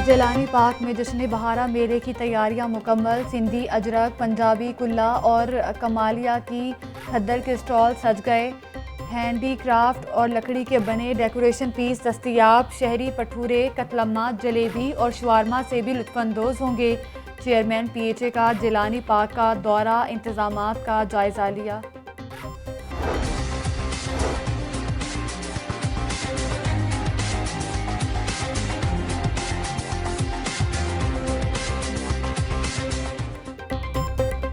Jilani park में जश्न बहारा मेले की तैयारियां मुकम्मल। सिंधी, अजरक, पंजाबी, कुल्ला और कमालिया की खद्दर के स्टॉल सज गए। हैंडी क्राफ्ट और लकड़ी के बने डेकोरेशन पीस दस्तयाब। शहरी पठूरे, कतलम्मा, जलेबी और शवारमा से भी लुत्फानंदोज होंगे। चेयरमैन PHA का जिलानी पार्क का दौरा, इंतजामात का जायजा लिया।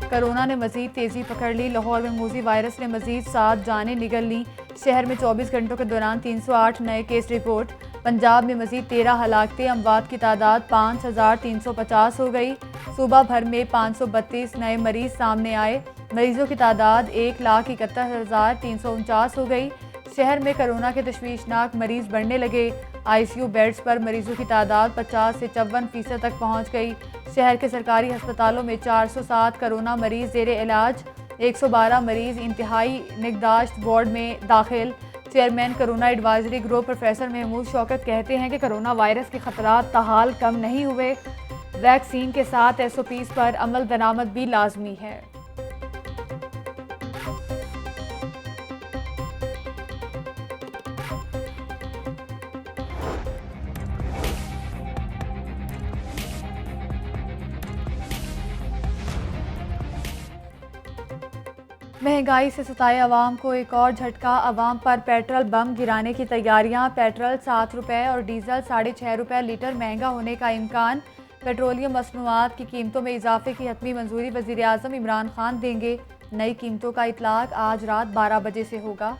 कोरोना ने मजीद तेज़ी पकड़ ली। लाहौर में मूजी वायरस ने मजीद 7 जानें निगल ली। शहर में 24 घंटों के दौरान 308 नए केस रिपोर्ट। पंजाब में मजीद 13 हलाकतें। अमवात की तादाद 5350 हो गई। सूबा भर में 532 नए मरीज सामने आए। मरीजों की तादाद 1,71,349 हो गई। शहर में कोरोना के तशवीशनाक मरीज बढ़ने लगे। ICU बेड्स पर मरीजों की तादाद 50 से 54% तक पहुँच गई। शहर के सरकारी अस्पतालों में 407 कोरोना मरीज जेर इलाज। 112 मरीज इंतहाई निगहदाश्त वार्ड में दाखिल। Chairman corona advisory group professor Mahmood Shaukat कहते हैं कि कोरोना वायरस के खतरात ताहाल कम नहीं हुए। वैक्सीन के साथ SOPs पर अमल दरामद भी लाजमी है। महंगाई से सताए अवाम को एक और झटका। अवाम पर पेट्रोल बम गिराने की तैयारियां। पेट्रोल 7 रुपये और डीजल 6.5 रुपये लीटर महंगा होने का इम्कान। पेट्रोलियम मसनूआत की कीमतों में इजाफे की हतमी मंजूरी वज़ीर आज़म इमरान खान देंगे। नई कीमतों का इतलाक आज रात 12 बजे से होगा।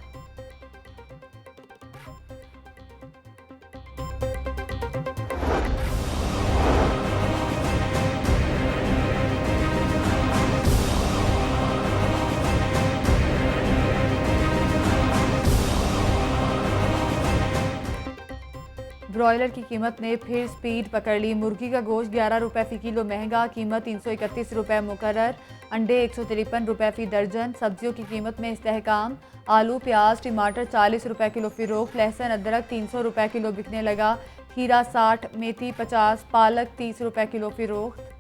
ब्रॉयलर की कीमत ने फिर स्पीड पकड़ ली। मुर्गी का गोश्त 11 रुपये फ़ी किलो महंगा, कीमत 331 रुपये मुकर्रर। अंडे 153 रुपये फ़ी दर्जन। सब्जियों की कीमत में इस्तेहकाम। आलू, प्याज, टमाटर 40 रुपये किलो फ़रोख्त। लहसुन, अदरक 300 रुपये किलो बिकने लगा। खीरा 60, मेथी 50, पालक 30 रुपये किलो फ़रोख्त।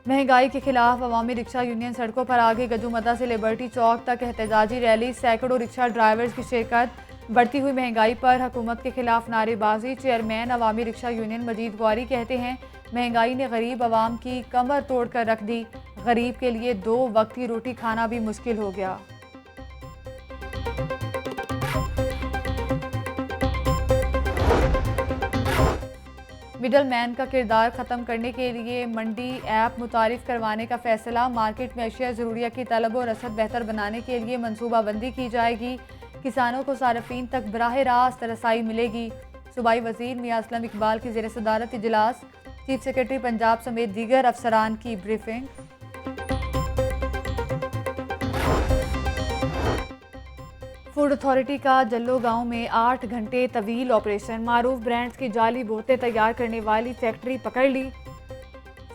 महंगाई के खिलाफ अवामी रिक्शा यूनियन सड़कों पर आ गई। गजूमदा से लिबर्टी चौक तक एहतजाजी रैली। सैकड़ों रिक्शा ड्राइवर्स की शिरकत। बढ़ती हुई महंगाई पर हुकूमत के खिलाफ नारेबाजी। चेयरमैन अवामी रिक्शा यूनियन मजीद गौरी कहते हैं, महंगाई ने गरीब आवाम की कमर तोड़ कर रख दी। गरीब के लिए 2 वक्त की रोटी खाना भी मुश्किल हो गया। मिडल मैन का किरदार ख़त्म करने के लिए मंडी ऐप मुतारिफ करवाने का फैसला। मार्केट में अशिया ज़रूरिया की तलब और रसद बेहतर बनाने के लिए मनसूबाबंदी की जाएगी। किसानों को सार्फिन तक बराह रास्त रसाई मिलेगी। सूबाई वज़ीर मियां असलम इकबाल की ज़ेर सदारत इजलास। चीफ सेक्रेटरी पंजाब समेत दीगर अफसरान की ब्रीफिंग। फूड अथॉरिटी का जल्लो गांव में 8 घंटे तवील ऑपरेशन। मारूफ ब्रांड्स की जाली बोतलें तैयार करने वाली फैक्ट्री पकड़ ली।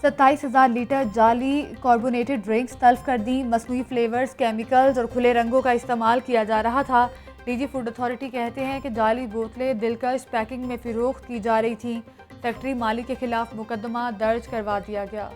27,000 लीटर जाली कार्बोनेटेड ड्रिंक्स तल्फ कर दी। मसनूई फ्लेवर्स, केमिकल्स और खुले रंगों का इस्तेमाल किया जा रहा था। DG फूड अथॉरिटी कहते हैं कि जाली बोतलें दिलकश पैकिंग में फ़रोख्त की जा रही थीं। फैक्ट्री मालिक के खिलाफ मुकदमा दर्ज करवा दिया गया।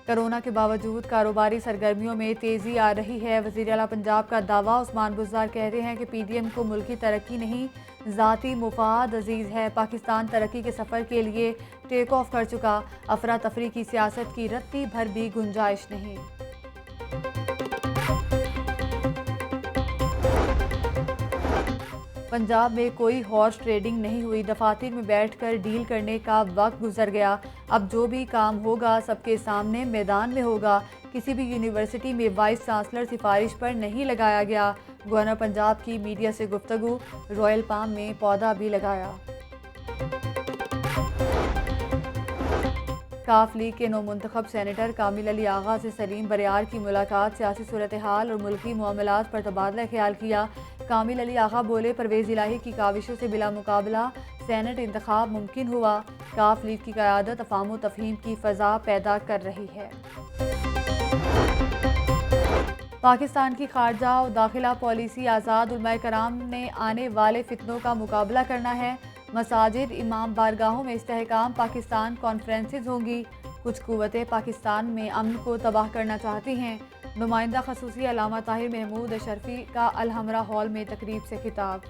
कोरोना के बावजूद कारोबारी सरगर्मियों में तेज़ी आ रही है। वज़ीर आला पंजाब का दावा। उस्मान बुज़दार कहते हैं कि PDM को मुल्की तरक्की नहीं, ज़ाती मुफाद अजीज़ है। पाकिस्तान तरक्की के सफ़र के लिए टेक ऑफ कर चुका। अफरा तफरी की सियासत की रत्ती भर भी गुंजाइश नहीं। पंजाब में कोई हॉर्स ट्रेडिंग नहीं हुई। दफातर में बैठकर डील करने का वक्त गुजर गया। अब जो भी काम होगा सबके सामने मैदान में होगा। किसी भी यूनिवर्सिटी में वाइस चांसलर सिफारिश पर नहीं लगाया गया। गवर्नर पंजाब की मीडिया से गुफ्तगू। रॉयल पाम में पौधा भी लगाया। काफ लीग के नौमुंतखब सेनेटर कामिल अली आगा से सलीम बरियार की मुलाकात। सियासी सूरत हाल और मुल्की मामलात पर तबादला ख्याल किया। कामिल अली आगा बोले, परवेज़ इलाही की काविशों से बिला मुकाबला सेनेट इंतखाब मुमकिन हुआ। काफ लीग की क़यादत अफ़ाम व तफ़हीम की फ़ज़ा पैदा कर रही है। पाकिस्तान की खारजा और दाखिला पॉलिसी आज़ाद उलमाए कराम ने आने वाले फितनों का मुकाबला करना है। मसाजिद इमाम बारगाहों में इस्तेहकाम पाकिस्तान कॉन्फ्रेंसेस होंगी। कुछ कुव्वतें पाकिस्तान में अमन को तबाह करना चाहती हैं। नुमाइंदा खसूसी अल्लामा ताहिर महमूद अशरफी का अलहमरा हॉल में तकरीब से खिताब।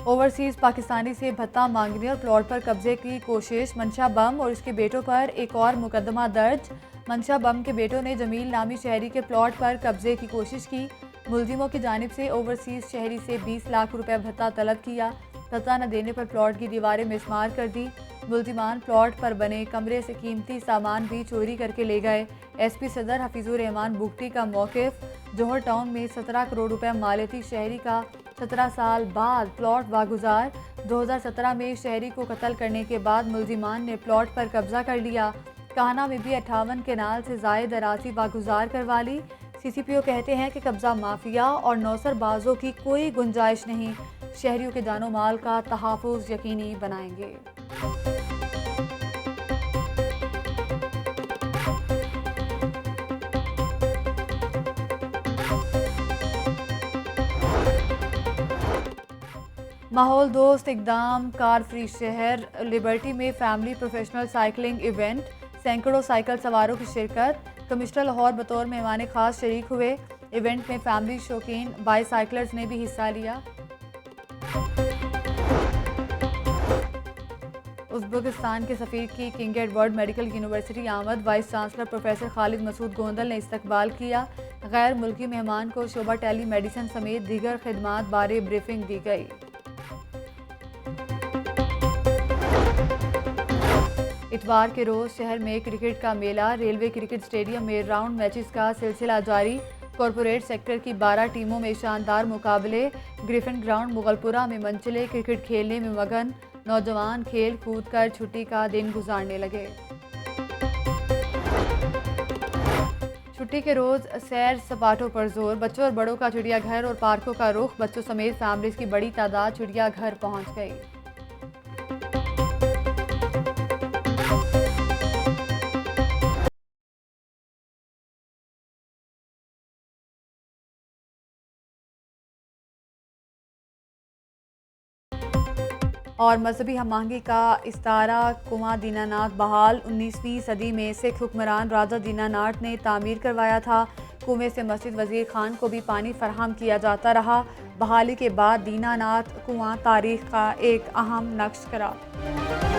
ओवरसीज पाकिस्तानी से भत्ता मांगने और प्लॉट पर कब्जे की कोशिश। मंशा बम और उसके बेटों पर एक और मुकदमा दर्ज। मंशा बम के बेटों ने जमील नामी शहरी के प्लॉट पर कब्जे की कोशिश की। मुलजिमों की जानिब से ओवरसीज शहरी से 20 लाख रुपए भत्ता तलब किया। भत्ता न देने पर प्लॉट की दीवारें मिसमार कर दी। मुलजिमान प्लॉट पर बने कमरे से कीमती सामान भी चोरी करके ले गए। SP सदर हफीजुर रहमान बुगटी का मौक़िफ़। जौहर टाउन में 17 करोड़ रुपए मालियती शहरी का 17 साल बाद प्लॉट वागुजार। 2017 में शहरी को कत्ल करने के बाद मुलजिमान ने प्लॉट पर कब्जा कर लिया। काहना में भी 58 केनाल से ज़ायद अराज़ी वागुजार करवा ली। CCPO कहते हैं कि कब्जा माफिया और नौसरबाजों की कोई गुंजाइश नहीं। शहरियों के जानो माल का तहफ़्फ़ुज़ यकीनी बनाएंगे। माहौल दोस्त इकदाम कार फ्री शहर। लिबर्टी में फैमिली प्रोफेशनल साइकिलिंग इवेंट। सैकड़ों साइकिल सवारों की शिरकत। कमिश्नर लाहौर बतौर मेहमान खास शरीक हुए। इवेंट में फैमिली शौकीन बाईसाइकिलर्स ने भी हिस्सा लिया। उज़्बेकिस्तान के सफ़ीर की किंग एडवर्ड मेडिकल यूनिवर्सिटी आमद। Vice chancellor professor Khalid Masood Gondal ने इस्तकबाल किया। गैर मुल्की मेहमान को शोबा टेली मेडिसिन समेत दीगर खिदमात बारे ब्रीफिंग दी गई। इतवार के रोज़ शहर में क्रिकेट का मेला। रेलवे क्रिकेट स्टेडियम में राउंड मैचेस का सिलसिला जारी। कॉरपोरेट सेक्टर की 12 टीमों में शानदार मुकाबले। ग्रिफिन ग्राउंड मुगलपुरा में मंचले क्रिकेट खेलने में मगन। नौजवान खेल कूद कर छुट्टी का दिन गुजारने लगे। छुट्टी के रोज़ सैर सपाटों पर जोर। बच्चों और बड़ों का चिड़ियाघर और पार्कों का रुख। बच्चों समेत फैमिलीज की बड़ी तादाद चिड़ियाघर पहुंच गई। और मजहबी हम आहंगी का इस्तारा। कुआं दीनानाथ बहाल। 19वीं सदी में सिख हुक्मरान राजा दीनानाथ ने तामीर करवाया था। कुएं से मस्जिद वजीर खान को भी पानी फराहम किया जाता रहा। बहाली के बाद दीनानाथ कुआं तारीख का एक अहम नक्श करार।